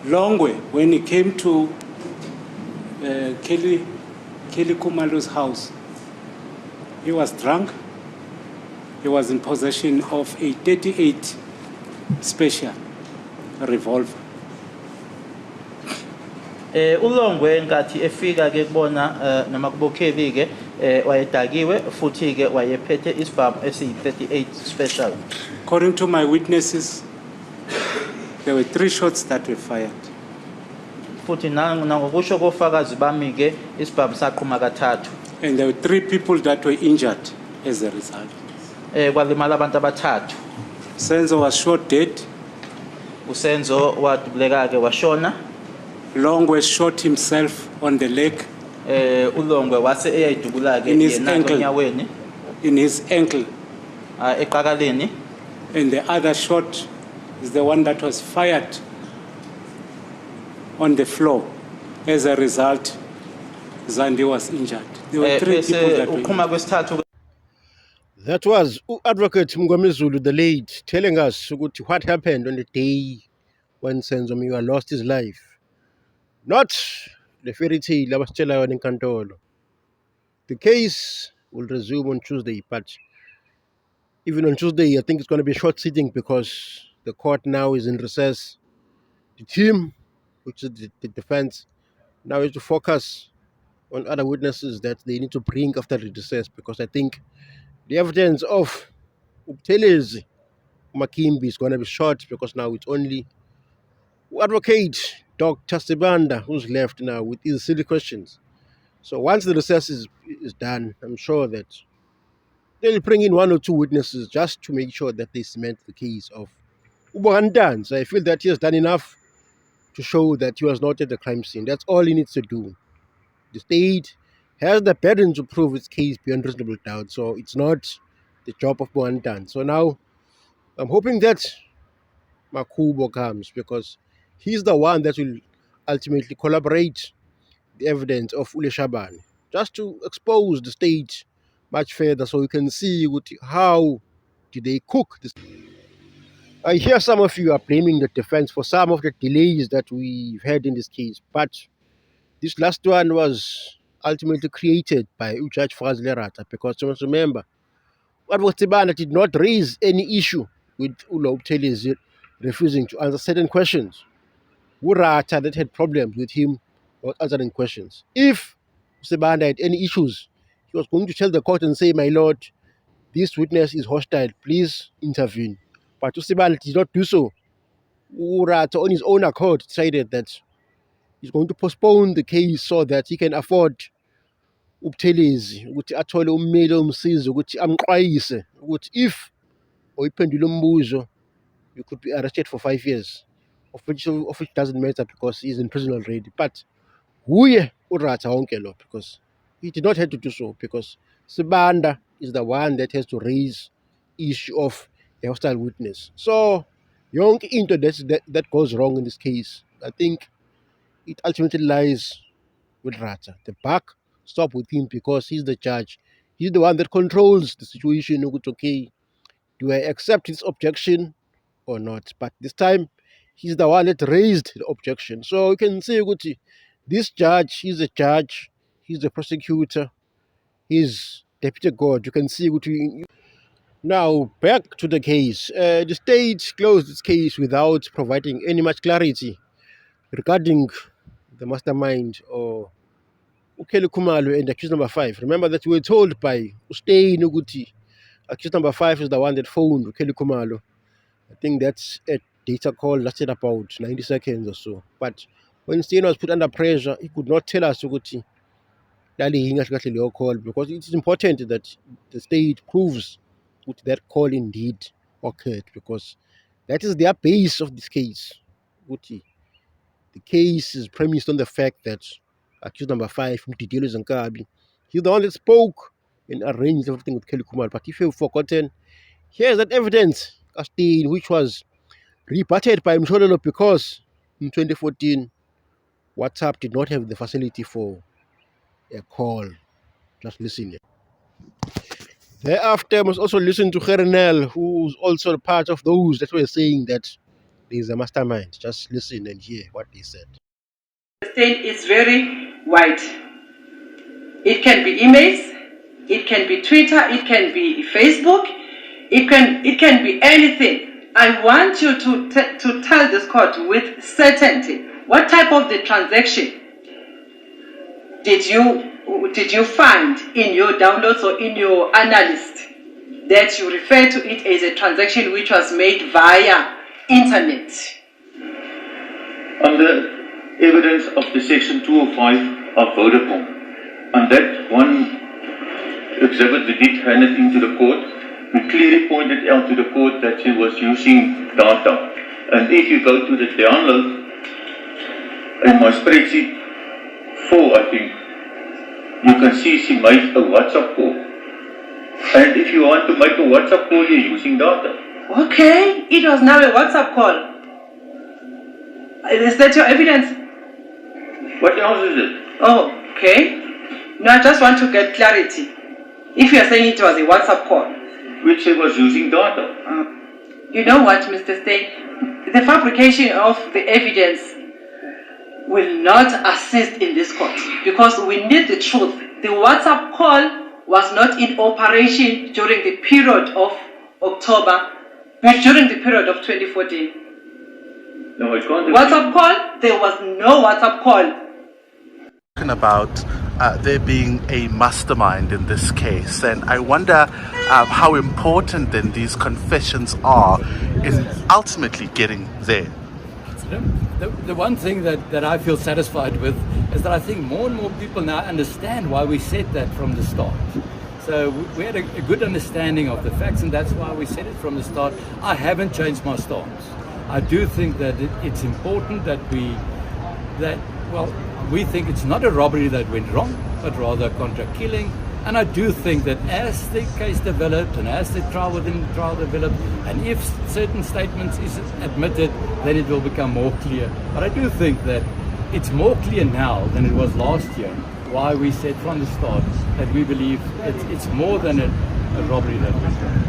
Longwe, when he came to Kelly Khumalo's house, he was drunk. He was in possession of a 38 special revolver. uLongwe nkathi efika ke kubona noma kuboKelly ke wayedakiwe futhi ke wayephethe isibhamu esiyi-38 special. According to my witnesses, there were 3 shots that were fired. Futhi nangokusho kofakazi bami ke isibhamu saqhuma kathathu. And there were 3 people that were injured as a result. Kwalimala abantu abathathu. Senzo was shot dead. uSenzo wadubuleka ke washona. Longwe shot himself on the leg. uLongwe wase eyayidubula ke yena enyaweni. In his ankle. Eqakaleni. And the other shot is the one that was fired on the floor. As a result, Zandi was injured. There were 3 people that were injured. That was Advocate Mngomezulu, the late, telling us what happened on the day when Senzo Miwa lost his life. Not the fairy tale abasitshela yona enkantolo. The case will resume on Tuesday, but even on Tuesday, I think it's going to be a short sitting because the court now is in recess. The team, which is the defense, now is to focus on other witnesses that they need to bring after the recess, because I think the evidence of Ubuthelezi Makimbi is going to be short, because now it's only Advocate Dr. Sibanda who's left now with his silly questions. So once the recess is done, I'm sure that they'll bring in 1 or 2 witnesses just to make sure that they cement the case of Ubohandan. So I feel that he has done enough to show that he was not at the crime scene. That's all he needs to do. The state has the burden to prove its case beyond reasonable doubt, so it's not the job of Bohandan. So now I'm hoping that Makubo comes, because he's the one that will ultimately collaborate the evidence of Ule Shaban, just to expose the state much further, so we can see how did they cook this. I hear some of you are blaming the defense for some of the delays that we've had in this case, but this last one was ultimately created by Judge Fazile Ratha, because you must remember, Tibana did not raise any issue with Ulo Ubuthelezi refusing to answer certain questions. Urata that had problems with him not answering questions. If Sibanda had any issues, he was going to tell the court and say, "My lord, this witness is hostile, please intervene." But Sibanda did not do so. Urata on his own accord decided that he's going to postpone the case so that he can afford Ubuthelezi ukuthi athole ummeli omsiza ukuthi amqwayise ukuthi if oyiphendula umbuzo, you could be arrested for 5 years, of which doesn't matter because he's in prison already. But huye uRatha wonke lo, because he did not have to do so, because Sibanda is the one that has to raise issue of a hostile witness. So yonke into that goes wrong in this case, I think it ultimately lies with Ratha. The buck stop with him, because he's the judge. He's the one that controls the situation. Okay, do I accept his objection or not? But this time, he's the one that raised the objection. So you can say, this judge, he's a judge, he's the prosecutor, he's deputy God. You can see. Now, back to the case. The state closed its case without providing any much clarity regarding the mastermind or Kelly Khumalo and accused number 5. Remember that we were told by Ustein Uguti, accused number 5 is the one that phoned Kelly Khumalo. I think that's a data call lasted about 90 seconds or so. But when Ustein was put under pressure, he could not tell us Uguti your call, because it is important that the state proves that call indeed occurred, because that is their base of this case. Uguti. The case is premised on the fact that accused number 5, Mtidilo Zankabi, he's the one that spoke and arranged everything with Kelly Khumalo. But if you've forgotten, here's that evidence, which was rebutted by Mshololo, because in 2014, WhatsApp did not have the facility for a call. Just listen. Thereafter, I must also listen to Kernel, who's also part of those that were saying that there's a mastermind. Just listen and hear what they said. The stain is very wide. It can be emails, it can be Twitter, it can be Facebook, it can be anything. I want you to tell this court with certainty what type of the transaction did you find in your downloads or in your analyst that you refer to it as a transaction which was made via internet? On the evidence of the section 205 of Vodacom, on that one exhibit we did hand it into the court, we clearly pointed out to the court that she was using data. And if you go to the download in my spreadsheet 4, I think, you can see she made a WhatsApp call. And if you want to make a WhatsApp call, you're using data. Okay, it was now a WhatsApp call. Is that your evidence? What else is it? Oh, okay. Now I just want to get clarity. If you are saying it was a WhatsApp call. Which she was using data. You know what, Mr. Steyn? The fabrication of the evidence will not assist in this court because we need the truth. The WhatsApp call was not in operation during the period of October, but during the period of 2014. No, it can't. WhatsApp call? There was no WhatsApp call. About there being a mastermind in this case, and I wonder how important then these confessions are in ultimately getting there. The one thing that I feel satisfied with is that I think more and more people now understand why we said that from the start. So we had a good understanding of the facts, and that's why we said it from the start. I haven't changed my stance. I do think that it's important that we think it's not a robbery that went wrong, but rather a contract killing. And I do think that as the case developed and as the trial within the trial developed, and if certain statements is admitted, then it will become more clear. But I do think that it's more clear now than it was last year, why we said from the start that we believe it's more than a robbery that went wrong.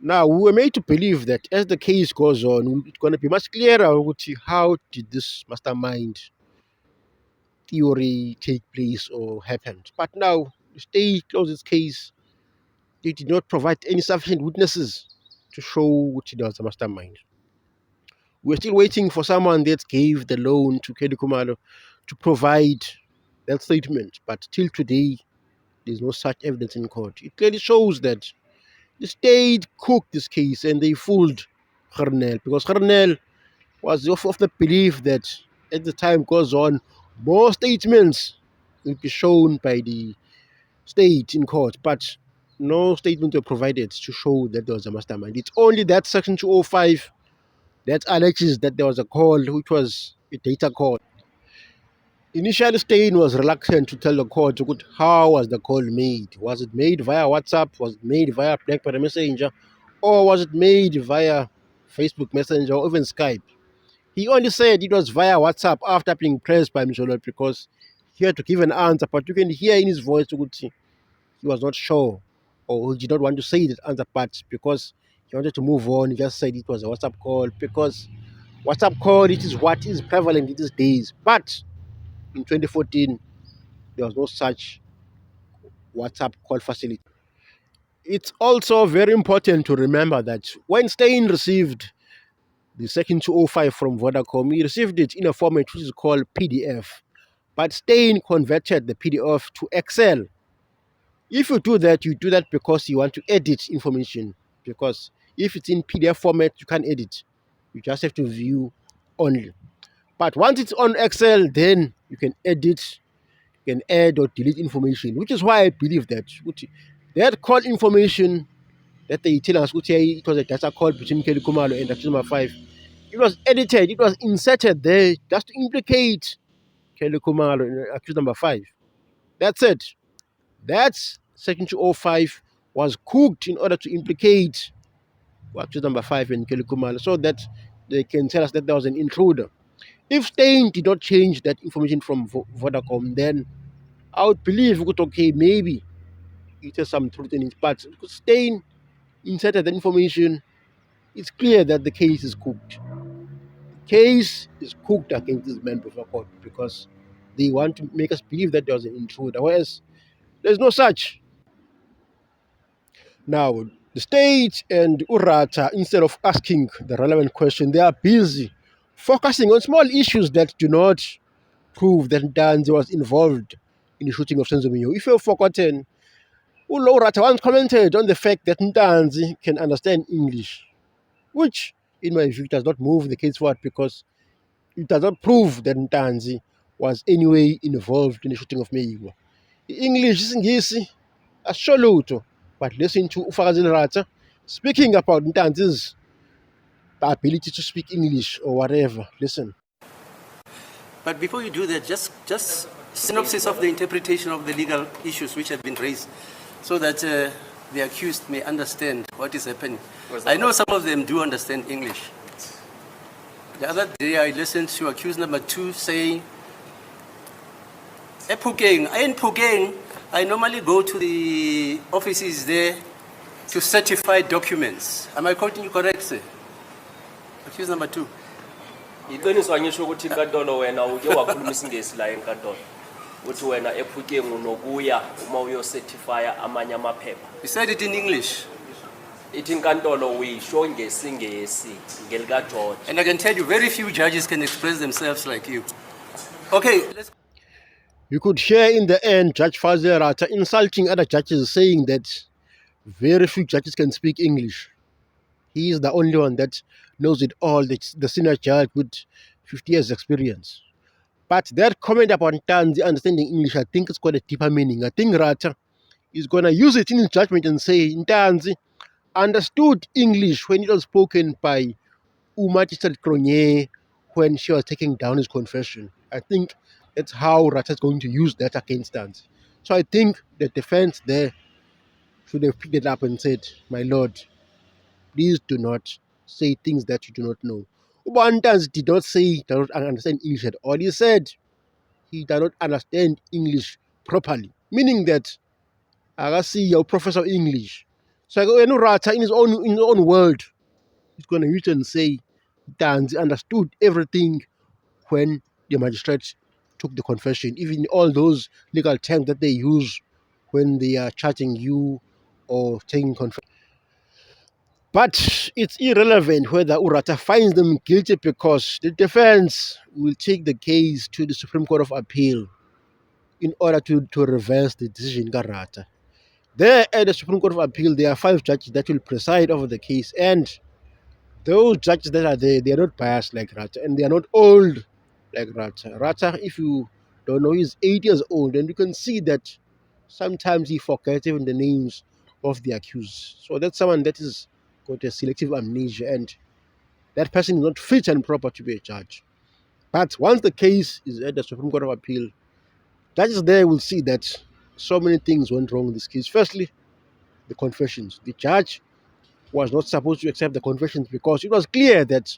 Now, we were made to believe that as the case goes on, it's going to be much clearer how did this mastermind theory take place or happened. But now, the state closed its case. They did not provide any sufficient witnesses to show which there was a mastermind. We're still waiting for someone that gave the loan to Kelly Khumalo to provide that statement. But till today, there's no such evidence in court. It clearly shows that the state cooked this case and they fooled Gernel, because Gernel was of the belief that as the time goes on, more statements will be shown by the state in court, but no statement were provided to show that there was a mastermind. It's only that section 205 that alleges that there was a call, which was a data call. Initially, Steyn was reluctant to tell the court how was the call made. Was it made via WhatsApp? Was it made via BlackBerry Messenger? Or was it made via Facebook Messenger or even Skype? He only said it was via WhatsApp after being pressed by Msolo because he had to give an answer, but you can hear in his voice he was not sure or he did not want to say that answer part because he wanted to move on. He just said it was a WhatsApp call because WhatsApp call, it is what is prevalent these days. But in 2014, there was no such WhatsApp call facility. It's also very important to remember that when Steyn received the section 205 from Vodacom, he received it in a format which is called PDF. But Steyn converted the PDF to Excel. If you do that because you want to edit information. Because if it's in PDF format, you can't edit. You just have to view only. But once it's on Excel, then you can edit, you can add or delete information, which is why I believe that that call information that they tell us it was a data call between Kelly Khumalo and accused number 5. It was edited, it was inserted there just to implicate Kelly Khumalo in accused number 5. That's it. That section 205 was cooked in order to implicate accused number 5 and Kelly Khumalo so that they can tell us that there was an intruder. If Steyn did not change that information from Vodacom, then I would believe maybe it has some truth in it. But Steyn inserted that information it's clear that the case is cooked. The case is cooked against this man before court because they want to make us believe that there was an intruder, whereas there's no such. Now, the state and Urata, instead of asking the relevant question, they are busy focusing on small issues that do not prove that Ntanzi was involved in the shooting of Senzo Mio. If you've forgotten, Urata once commented on the fact that Ntanzi can understand English, which, in my view, does not move the case forward because it does not prove that Ntanzi was anyway involved in the shooting of Meyiwa. English isingisi asisho lutho, but listen to Ufakazile Rata speaking about Ntanzi's ability to speak English or whatever. Listen. But before you do that, just synopsis of the interpretation of the legal issues which have been raised, so that the accused may understand what is happening. I know some of them do understand English. The other day I listened to accused number 2 saying, in Phokeng, I normally go to the offices there to certify documents. Am I quoting you correct, sir? Accused number 2. Iqiniswa ngisho ukuthi inkantolo wena uke wakhuluma isingesi la enkantolo uthi wena ePhokeng unokuya uma uyocertify amanye amaphepha. You said it in English. Ithi inkantolo uyisho ngesingesi ngelika George. And I can tell you very few judges can express themselves like you. Okay, let's. You could hear in the end Judge Fazil Rata insulting other judges, saying that very few judges can speak English. He is the only one that knows it all, the senior judge with 50 years experience. But that comment about Ntanzi understanding English, I think it's got a deeper meaning. I think Rata is going to use it in his judgment and say Ntanzi understood English when it was spoken by Magistrate Cronje when she was taking down his confession. I think that's how Rata is going to use that against Ntanzi. So I think the defense there should have picked it up and said, my lord, please do not say things that you do not know. Ntanzi did not say he does not understand English at all. He said he does not understand English properly, meaning that I see your professor of English. So when Rata in his own world, he's going to use it and say Ntanzi understood everything when the magistrate took the confession, even all those legal terms that they use when they are charging you or taking confession. But it's irrelevant whether Urata finds them guilty because the defense will take the case to the Supreme Court of Appeal in order to reverse the decision Garata. There at the Supreme Court of Appeal, there are 5 judges that will preside over the case, and those judges that are there, they are not biased like Rata, and they are not old like Rata. Rata, if you don't know, he's 8 years old, and you can see that sometimes he forgets even the names of the accused. So that's someone that is got a selective amnesia, and that person is not fit and proper to be a judge. But once the case is at the Supreme Court of Appeal, judges there will see that so many things went wrong in this case. Firstly, the confessions. The judge was not supposed to accept the confessions because it was clear that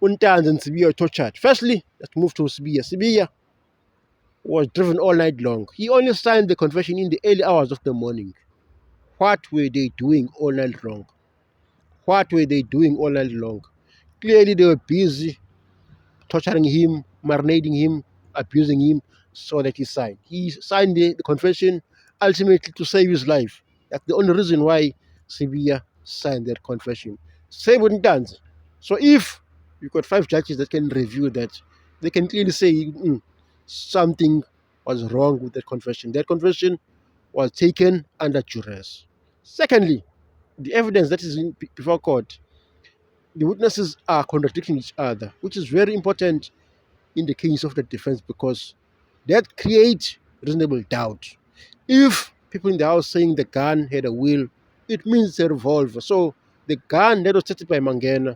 Ntanzi and Sibiya were tortured. Firstly, let's move to Sibiya. Sibiya was driven all night long. He only signed the confession in the early hours of the morning. What were they doing all night long? What were they doing all night long? Clearly, they were busy torturing him, marinating him, abusing him, so that he signed. He signed the confession ultimately to save his life. That's the only reason why Sibiya signed that confession. Same with Ntanzi. So if you've got 5 judges that can review that, they can clearly say something was wrong with that confession. That confession was taken under duress. Secondly, the evidence that is before court, the witnesses are contradicting each other, which is very important in the case of the defense because that creates reasonable doubt. If people in the house saying the gun had a wheel, it means it's a revolver. So the gun that was tested by Mangena,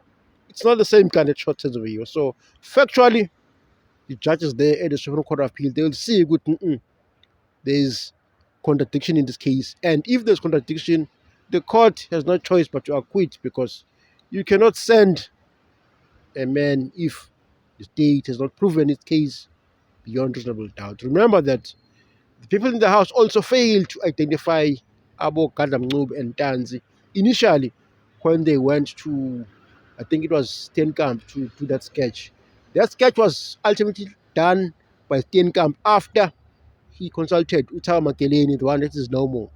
it's not the same gun that shot Senzo Mio. So factually, the judges there at the Supreme Court of Appeal, they will see there's contradiction in this case. And if there's contradiction, the court has no choice but to acquit because you cannot send a man if the state has not proven its case beyond reasonable doubt. Remember that the people in the house also failed to identify Abo Gadamnub and Ntanzi initially when they went to, I think it was Steenkamp, to do that sketch. That sketch was ultimately done by Steenkamp after he consulted Utawa Makeleni, the one that is no more.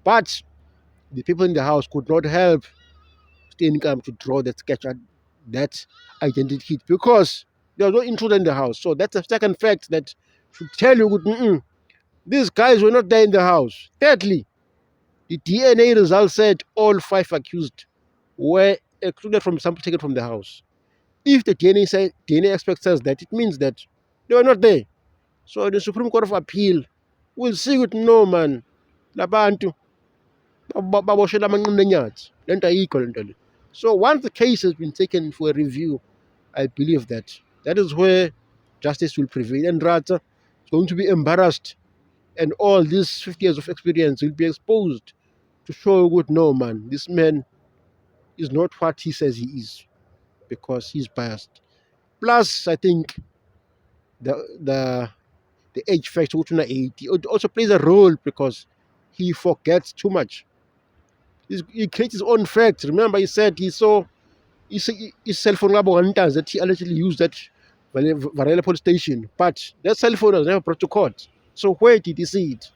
But the people in the house could not help Steenkamp to draw that sketch at that identity because there was no intruder in the house. So that's a second fact that should tell you these guys were not there in the house. Thirdly, the DNA results said all 5 accused were excluded from sample taken from the house. If the DNA expert says that, it means that they were not there. So the Supreme Court of Appeal will see with no man. Labantu baboshela amanqina enyathi. Lento ayikho lento le. So once the case has been taken for a review, I believe that is where justice will prevail. And Rata is going to be embarrassed, and all these 50 years of experience will be exposed to show good no man, this man is not what he says he is because he's biased. Plus, I think the age factor, 80, it also plays a role because he forgets too much. He creates his own facts. Remember, he said he saw his cell phone that he allegedly used at Varela police station, but that cell phone was never brought to court. So where did he see it?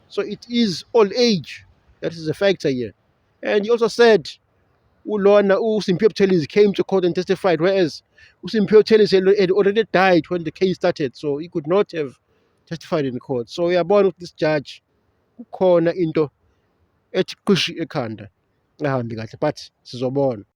So it is old age that is a factor here. And he also said Ulona Usimpio Telis came to court and testified, whereas Usimpio Telis had already died when the case started, so he could not have testified in court. So we are born with this judge ukhona into ethi qishi ekhanda ahambi kahle, but sizobona.